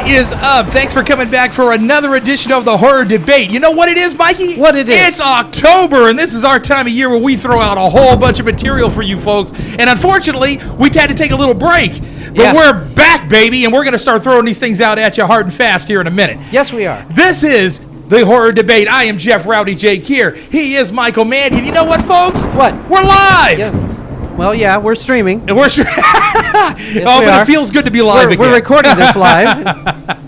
is up? Thanks for coming back for another edition of the Horror Debate. You know what it is, Mikey? What it is? It's October, and this is our time of year where we throw out a whole bunch of material for you folks. And unfortunately, we had to take a little break. But we're back, baby, and we're going to start throwing these things out at you hard and fast here in a minute. Yes, we are. This is the Horror Debate. I am Jeff Rowdy Jake here. He is Michael Mandy. And you know what, folks? What? We're live! Yes. Well, yeah, we're streaming. And we're but it feels good to be live again. We're recording this live.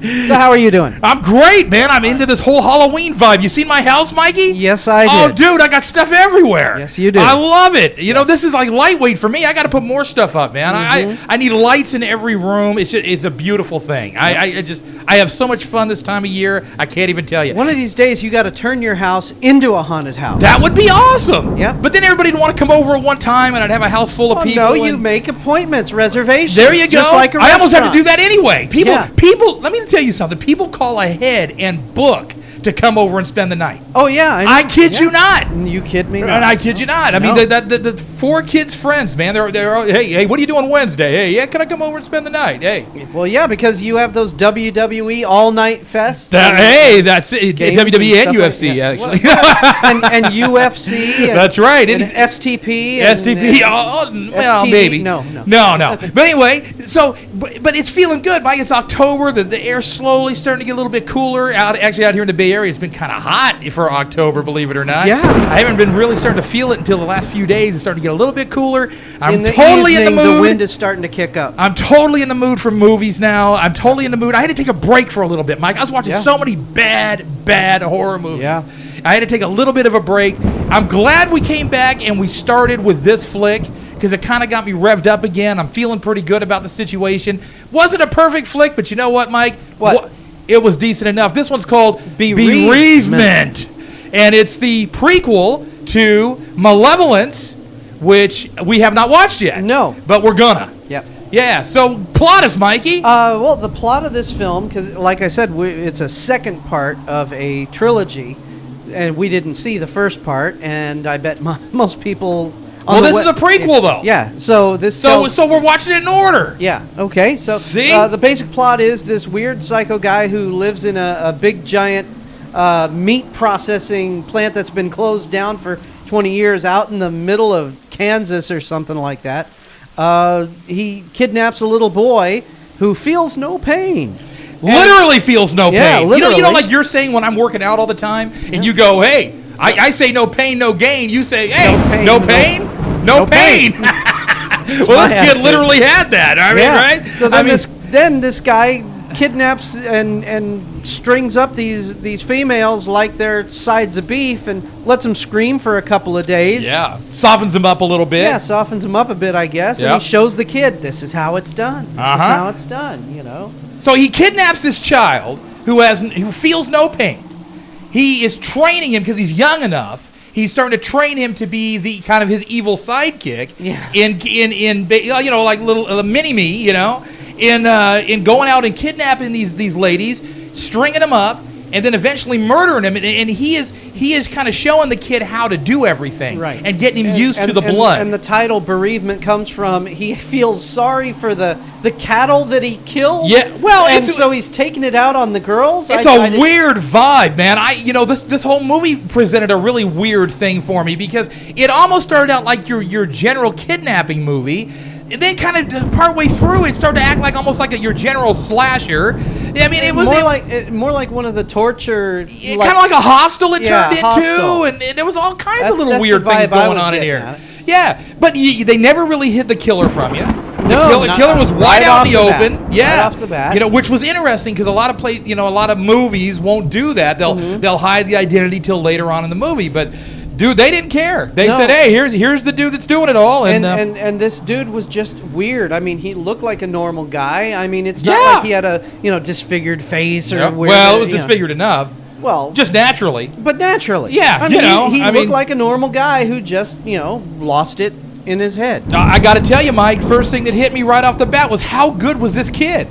So how are you doing? I'm great, man. I'm into this whole Halloween vibe. You seen my house, Mikey? Yes, I did. Oh, dude, I got stuff everywhere. Yes, you do. I love it. You know, this is like lightweight for me. I got to put more stuff up, man. I need lights in every room. It's a beautiful thing. I have so much fun this time of year. I can't even tell you. One of these days, you got to turn your house into a haunted house. That would be awesome. Yeah. But then everybody would want to come over at one time, and I'd have a house full of people. No, you make appointments, reservations. There you go. Just like a I almost have to restaurant. do that anyway. People. Let me tell you something. People call ahead and book to come over and spend the night. Oh yeah, I kid you not. You kid me not. And I kid you not. I mean, the four kids' friends, man. They're hey, what are you doing Wednesday? Hey, yeah, can I come over and spend the night? Hey. Well, yeah, because you have those WWE all-night fests. That's it. WWE and UFC, actually. and UFC. That's right. And STP. STP. Well, maybe. No. But anyway, but it's feeling good, Mike. It's October. The air's slowly starting to get a little bit cooler. Out here in the Bay Area, it's been kind of hot for October, believe it or not. Yeah. I haven't been really starting to feel it until the last few days. It's starting to get a little bit cooler. I'm totally in the mood. The wind is starting to kick up. I'm totally in the mood for movies now. I'm totally in the mood. I had to take a break for a little bit, Mike. I was watching so many bad horror movies. Yeah. I had to take a little bit of a break. I'm glad we came back and we started with this flick because it kind of got me revved up again. I'm feeling pretty good about the situation. Wasn't a perfect flick, but you know what, Mike? What? It was decent enough. This one's called Bereavement. And it's the prequel to Malevolence, which we have not watched yet. No. But we're gonna. Yep. Yeah, so plot us, Mikey. Well, the plot of this film, because like I said, it's a second part of a trilogy, and we didn't see the first part, and I bet most people... Well, this is a prequel, though. Yeah, so this... So we're watching it in order. Yeah, okay, so See? The basic plot is this weird psycho guy who lives in a big, giant meat processing plant that's been closed down for 20 years out in the middle of Kansas or something like that. He kidnaps a little boy who feels no pain. Literally feels no pain. Literally. You know, like you're saying when I'm working out all the time, and you go, hey, I say no pain, no gain. You say, hey, no pain, no pain. Well, this kid literally had that. I mean, right? So then this guy kidnaps and strings up these females like they're sides of beef and lets them scream for a couple of days. Yeah, softens them up a little bit. Yeah, softens them up a bit, I guess. Yep. And he shows the kid, this is how it's done. This is how it's done, you know. So he kidnaps this child who feels no pain. He is training him because he's young enough. He's starting to train him to be the kind of his evil sidekick. Yeah. In you know, like little mini me, you know, in going out and kidnapping these ladies, stringing them up, and then eventually murdering them. And he is kind of showing the kid how to do everything, right? And getting him used to the blood. And the title Bereavement comes from he feels sorry for the cattle that he killed. Yeah, well, so he's taking it out on the girls. It's a weird vibe, man. This whole movie presented a really weird thing for me because it almost started out like your general kidnapping movie. And then kind of partway through, it started to act like almost like your general slasher. I mean, it was more like one of the torture. Kind of like a Hostel it turned into, and there was all kinds of little weird things going on in here. Yeah, but they never really hid the killer from you. The killer was wide out in the open. Yeah, right off the bat. You know, which was interesting because a lot of movies won't do that. They'll hide the identity till later on in the movie, but. Dude, they didn't care. They said, "Hey, here's the dude that's doing it all." And this dude was just weird. I mean, he looked like a normal guy. I mean, it's not like he had a disfigured face or weird. Well, it was disfigured enough. Well, just naturally. But naturally. Yeah, I mean, he looked like a normal guy who just lost it in his head. I got to tell you, Mike. First thing that hit me right off the bat was how good was this kid?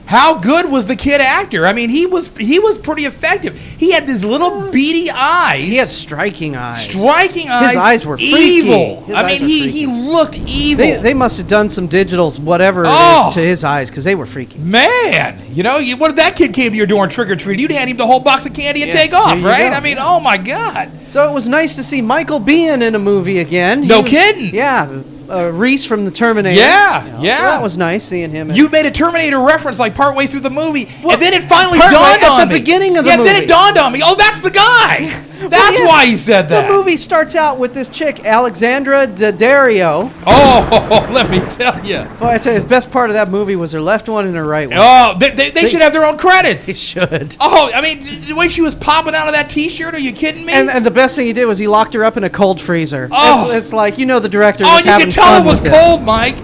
How good was the kid actor? I mean, he was pretty effective. He had these little beady eyes. He had striking eyes. Striking eyes. His eyes were freaky. Evil. His I eyes mean, were he freaky. looked evil. They must have done some digitals, whatever it is, to his eyes, because they were freaky. Man, you know, what if that kid came to your door and trick-or-treat? You'd hand him the whole box of candy and take off, right? I mean, oh my God. So it was nice to see Michael Biehn in a movie again. No kidding. Yeah. Reese from the Terminator. Yeah, So yeah. that was nice seeing him. You made a Terminator reference like partway through the movie, Well, and then it finally partway dawned at on the me. beginning of the then movie. it dawned on me. Oh, that's the guy. That's yeah. why he said that. The movie starts out with this chick, Alexandra Daddario. Oh, let me tell you. Boy, I tell you, the best part of that movie was her left one and her right one. Oh, they should have their own credits. They should. Oh, I mean, the way she was popping out of that T-shirt, are you kidding me? And the best thing he did was he locked her up in a cold freezer. Oh. It's like, the director oh, was you having could tell fun it was with this. cold, Mike.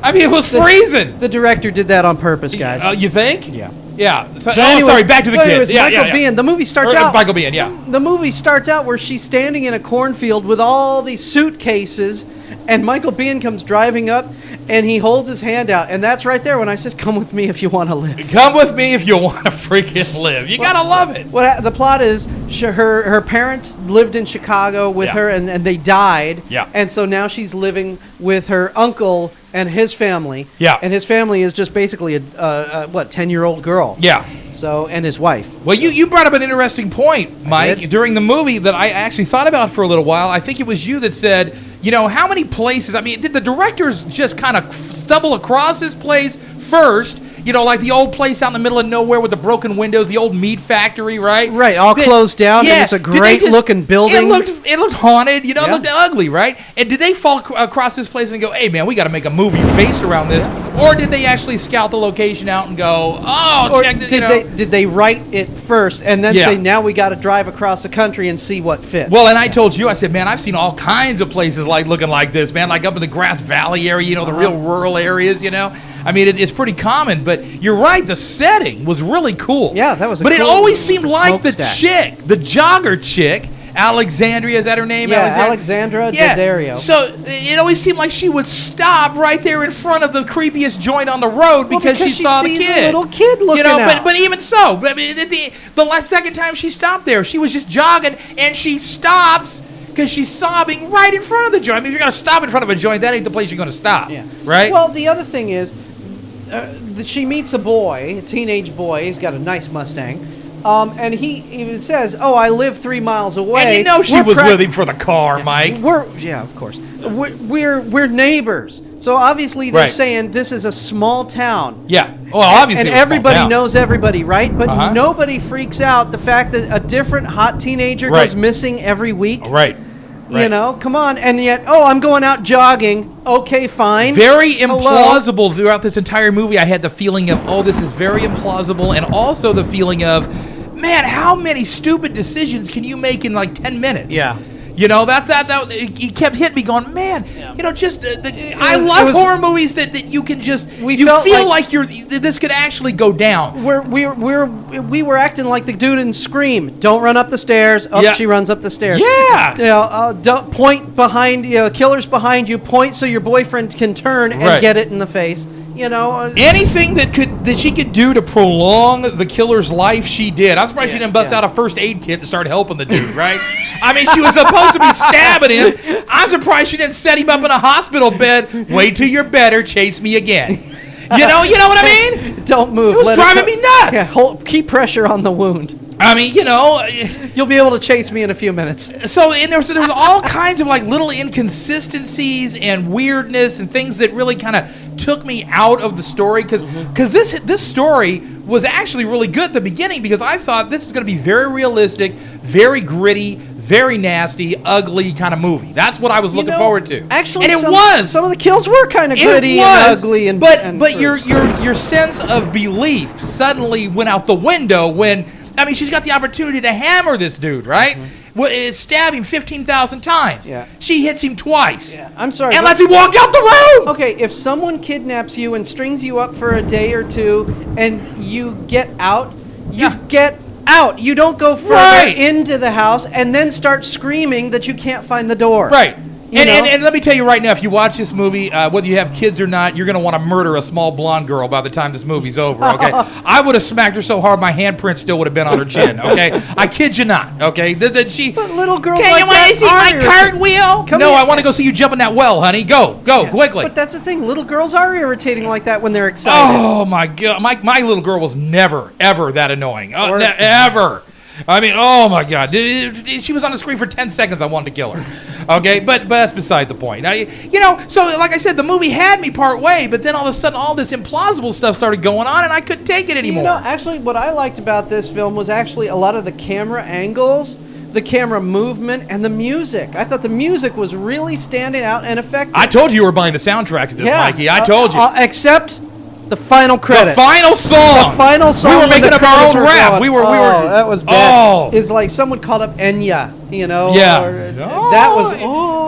I mean, it was freezing. The director did that on purpose, guys. You think? Yeah. Yeah. So, Anyway, sorry, back to the so kids. anyways, Yeah, Michael Biehn. The movie starts out. Michael Biehn, yeah. The movie starts out where she's standing in a cornfield with all these suitcases, and Michael Biehn comes driving up, and he holds his hand out, and that's right there when I said, "Come with me if you want to live." Come with me if you want to freaking live. You gotta love it. The plot is her parents lived in Chicago with her, and they died. Yeah. And so now she's living with her uncle and his family. Yeah. And his family is just basically a 10-year-old girl. Yeah. So, and his wife. Well, you brought up an interesting point, Mike, did? during the movie that I actually thought about for a little while. I think it was you that said, how many places, I mean, did the directors just kind of stumble across this place first? Like the old place out in the middle of nowhere with the broken windows, the old meat factory, right? Right, all closed down, and it's a great-looking building. It looked haunted, it Yeah. looked ugly, right? And did they fall across this place and go, hey, man, we got to make a movie based around this? Or did they actually scout the location out and go, Or check this, did they write it first and then Yeah. say, now we got to drive across the country and see what fits? Well, and I told you, I said, man, I've seen all kinds of places looking like this, man, like up in the Grass Valley area, the real rural areas, I mean, it's pretty common, but you're right, the setting was really cool. Yeah, that was a But cool it always seemed like the smokestack. chick, the jogger chick, Alexandria, is that her name? Yeah, Alexandra Daddario. So it always seemed like she would stop right there in front of the creepiest joint on the road because she saw the sees kid. a little kid looking out. But even so, I mean, the last second time she stopped there, she was just jogging, and she stops because she's sobbing right in front of the joint. I mean, if you're going to stop in front of a joint, that ain't the place you're going to stop. Yeah. Right? Well, the other thing is, she meets a boy, a teenage boy. He's got a nice Mustang. And he even says, "Oh, I live 3 miles away." And she was with him for the car, Mike. Of course. We're neighbors. So obviously they're saying this is a small town. Yeah. Well, obviously. And everybody knows everybody, right? But Uh-huh. nobody freaks out the fact that a different hot teenager goes missing every week. Right. Come on. And yet, I'm going out jogging. Okay, fine. Very Hello. implausible throughout this entire movie. I had the feeling of, this is very implausible, and also the feeling of, man, how many stupid decisions can you make in like 10 minutes? Yeah. That he kept hitting me going, man, I love horror movies that you can just, you feel like this could actually go down. We were acting like the dude in Scream. Don't run up the stairs. She runs up the stairs. Yeah. Don't point behind, killer's behind you. Point so your boyfriend can turn and get it in the face. Anything that she could do to prolong the killer's life, she did. I'm surprised she didn't bust out a first aid kit and start helping the dude, right? I mean, she was supposed to be stabbing him. I'm surprised she didn't set him up in a hospital bed. Wait till you're better, chase me again. You know what I mean? Don't move. It was driving me nuts. Yeah, keep pressure on the wound. I mean, you'll be able to chase me in a few minutes. So, and there's all kinds of little inconsistencies and weirdness and things that really kind of took me out of the story because this story was actually really good at the beginning because I thought this is going to be very realistic, very gritty, very nasty, ugly kind of movie. That's what I was looking forward to. Actually, and it was. Some of the kills were kind of gritty and ugly, but your sense of belief suddenly went out the window when. I mean, she's got the opportunity to hammer this dude, right? Stab him 15,000 times. Yeah. She hits him twice. Yeah. I'm sorry. And lets him walk out the room. Okay, if someone kidnaps you and strings you up for a day or two and you get out, get out. You don't go further into the house and then start screaming that you can't find the door. Right. And let me tell you right now, if you watch this movie, whether you have kids or not, you're going to want to murder a small blonde girl by the time this movie's over, okay? I would have smacked her so hard my handprint still would have been on her chin, okay? I kid you not, okay? But little girls Can like you want to see my cartwheel? No, I want to go see you jump in that well, honey. Go, quickly. But that's the thing. Little girls are irritating like that when they're excited. Oh, my God. My little girl was never, ever that annoying. Ever. I mean, oh my God! She was on the screen for 10 seconds. I wanted to kill her. Okay, but that's beside the point. So like I said, the movie had me part way, but then all of a sudden, all this implausible stuff started going on, and I couldn't take it anymore. Actually, what I liked about this film was actually a lot of the camera angles, the camera movement, and the music. I thought the music was really standing out and effective. I told you were buying the soundtrack to this, Mikey. I told you. Except the final credit. The final song. The final song. We were making up our own rap. We were. That was bad. It's like someone called up Enya, Yeah. That was.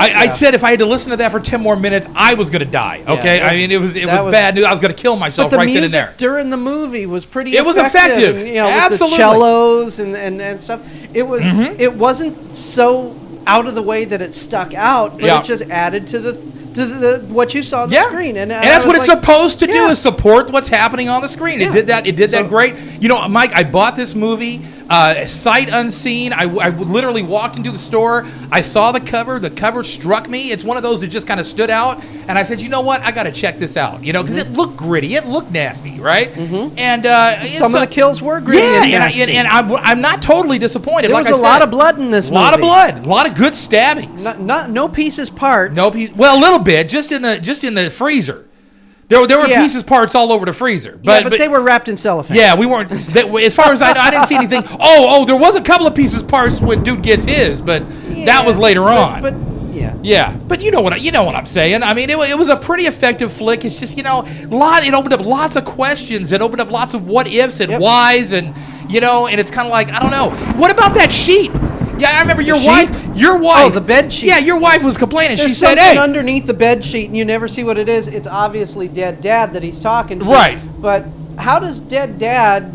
I said if I had to listen to that for 10 more minutes, I was going to die. Okay. I mean, it was bad news. I was going to kill myself right then and there. But the music during the movie was pretty. It was effective. Absolutely. With the cellos and stuff. It was. It wasn't so out of the way that it stuck out, but it just added to the what you saw on the screen, and that's what it's supposed to do, is support what's happening on the screen. It did that. It did that great. Mike, I bought this movie sight unseen. I literally walked into the store. I saw the cover. The cover struck me. It's one of those that just kind of stood out, and I said, you know what? I got to check this out. Because it looked gritty. It looked nasty, right? And some of the kills were gritty and nasty. And I'm not totally disappointed. There was a lot of blood in this movie. A lot of blood. A lot of good stabbings. No pieces, parts. Well, a little bit, just in the freezer. There were pieces, parts all over the freezer. But they were wrapped in cellophane. Yeah, we weren't. As far as I didn't see anything. Oh, there was a couple of pieces, parts when dude gets his, but that was later on. But yeah. But you know what I'm saying. I mean, it was a pretty effective flick. It's just it opened up lots of questions. It opened up lots of what ifs and whys, and and it's kind of like, I don't know. What about that sheet? Yeah, I remember your wife. Oh, the bed sheet. Yeah, your wife was complaining. There's she said, something underneath the bed sheet, and you never see what it is. It's obviously dead dad that he's talking to. Right. But how does dead dad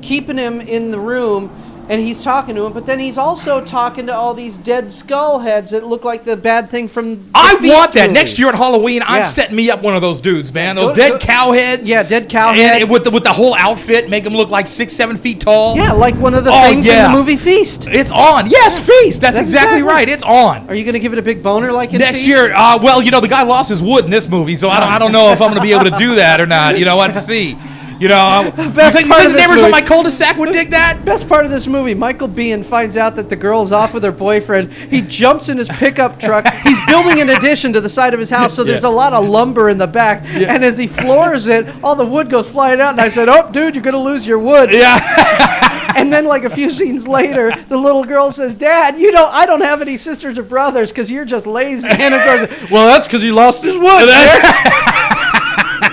keeping him in the room, and he's talking to him, but then he's also talking to all these dead skull heads that look like the bad thing from the I want that. movie. Next year at Halloween, I'm setting me up one of those dudes, man. Those dead cow heads. Yeah, dead cow head. And with the whole outfit, make them look like 6-7 feet tall. Yeah, like one of the things in the movie Feast. It's on. Yes, Feast. That's exactly right. It's on. Are you going to give it a big boner like in next Feast? year? Well, the guy lost his wood in this movie, so I don't know if I'm going to be able to do that or not. We'll have to see. Best you part think of the this neighbors movie, on my cul-de-sac would dig that? Best part of this movie, Michael Biehn finds out that the girl's off with her boyfriend. He jumps in his pickup truck. He's building an addition to the side of his house, so there's a lot of lumber in the back. Yeah. And as he floors it, all the wood goes flying out. And I said, "Oh, dude, you're going to lose your wood." Yeah. And then, like a few scenes later, the little girl says, "Dad, I don't have any sisters or brothers because you're just lazy." And it goes, "Well, that's because he lost his wood."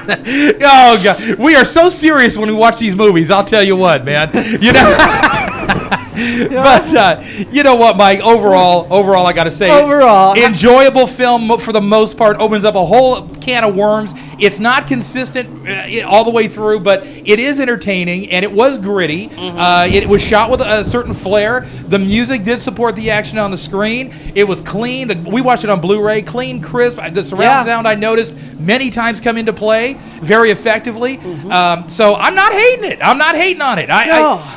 Oh God, we are so serious when we watch these movies. I'll tell you what, man. But you know what, Mike? Overall, I got to say, enjoyable film for the most part. Opens up a whole can of worms. It's not consistent all the way through, but it is entertaining, and it was gritty. It was shot with a certain flair. The music did support the action on the screen. It was clean. We watched it on Blu-ray, clean, crisp. The surround sound I noticed many times come into play very effectively. So I'm not hating it. I'm not hating on it.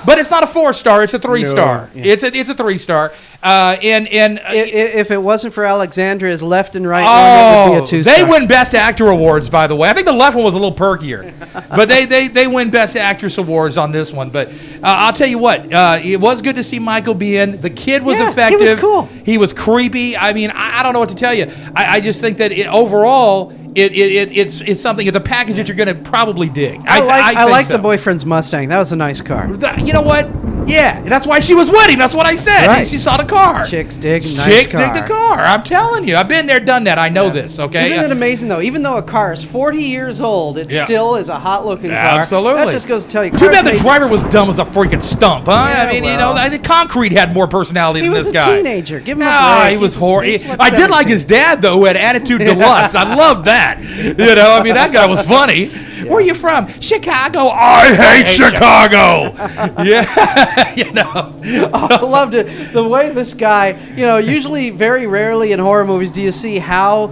But it's not a 4-star. It's a 3-star. Yeah. It's a 3-star. If it wasn't for Alexandria's left and right, it would be a 2-star. They win Best Actor awards, by the way. I think the left one was a little perkier, but they win Best Actress awards on this one. But I'll tell you what, it was good to see Michael Biehn. The kid was effective. He was cool. He was creepy. I mean, I don't know what to tell you. I just think that overall. It's something. It's a package that you're going to probably dig. I like the boyfriend's Mustang. That was a nice car. You know what? Yeah, that's why she was with him. That's what I said. Right. She saw the car. Chicks dig the car. I'm telling you. I've been there, done that. I know this. Okay. Isn't it amazing though? Even though a car is 40 years old, it still is a hot-looking car. Absolutely. That just goes to tell you. Too bad the driver was dumb as a freaking stump, huh? Yeah, I mean, I think Concrete had more personality than this guy. He was a teenager. Give him a break. He was horrible. I did like his dad though, who had attitude deluxe. I loved that. I mean, that guy was funny. Yeah. Where are you from? Chicago. I hate Chicago. Yeah. You know. I loved it. The way this guy, usually very rarely in horror movies do you see how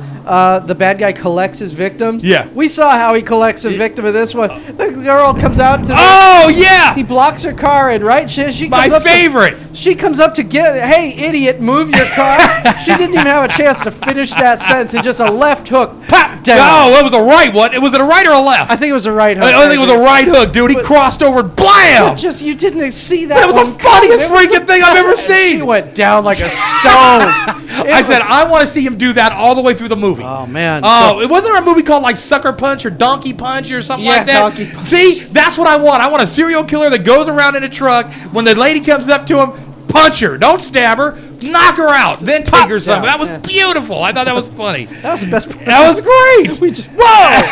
the bad guy collects his victims. Yeah. We saw how he collects a victim in this one. The girl comes out to Oh yeah. he blocks her car and she My comes up favorite. she comes up to hey idiot, move your car. She didn't even have a chance to finish that sentence and just a left hook pop down. No, it was a right one. Was it a right or a left? I think it was a right hook. I think it was a right hook, dude. He crossed over and blam! You didn't see that. That was the funniest freaking thing I've ever seen. She went down like a stone. I said, I want to see him do that all the way through the movie. Oh, man. Oh, it wasn't there a movie called like Sucker Punch or Donkey Punch or something like that? Donkey Punch. See, that's what I want. I want a serial killer that goes around in a truck. When the lady comes up to him, punch her. Don't stab her. Knock her out. Then take her something. That was beautiful. I thought that was funny. That was the best part. That was great. We just, whoa!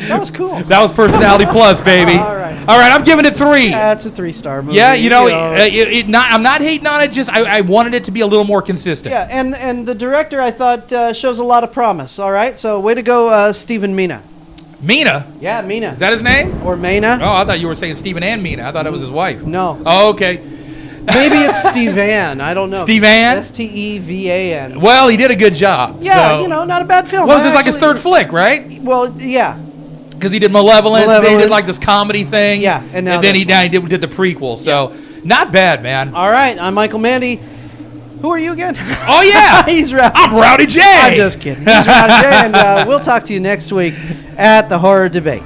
That was cool. That was Personality Plus, baby. All right. All right, I'm giving it 3. That's a 3-star movie. Yeah, I'm not hating on it. Just I wanted it to be a little more consistent. Yeah, and the director I thought shows a lot of promise. All right, so way to go, Stephen Mina. Mina? Yeah, Mina. Is that his name? Or Mena? Oh, I thought you were saying Stephen and Mina. I thought it was his wife. No. Oh, okay. Maybe it's Stevan. I don't know. Stevan? Stevan. Well, he did a good job. Yeah, so. not a bad film. What was this, like his third flick, right? Well, yeah. Because he did Malevolence, then he did like this comedy thing. Yeah, and then he did the prequel. So, not bad, man. All right, I'm Michael Mandy. Who are you again? Oh, yeah. He's Rowdy. I'm Rowdy J. I'm just kidding. He's Rowdy J, and we'll talk to you next week at the Horror Debate.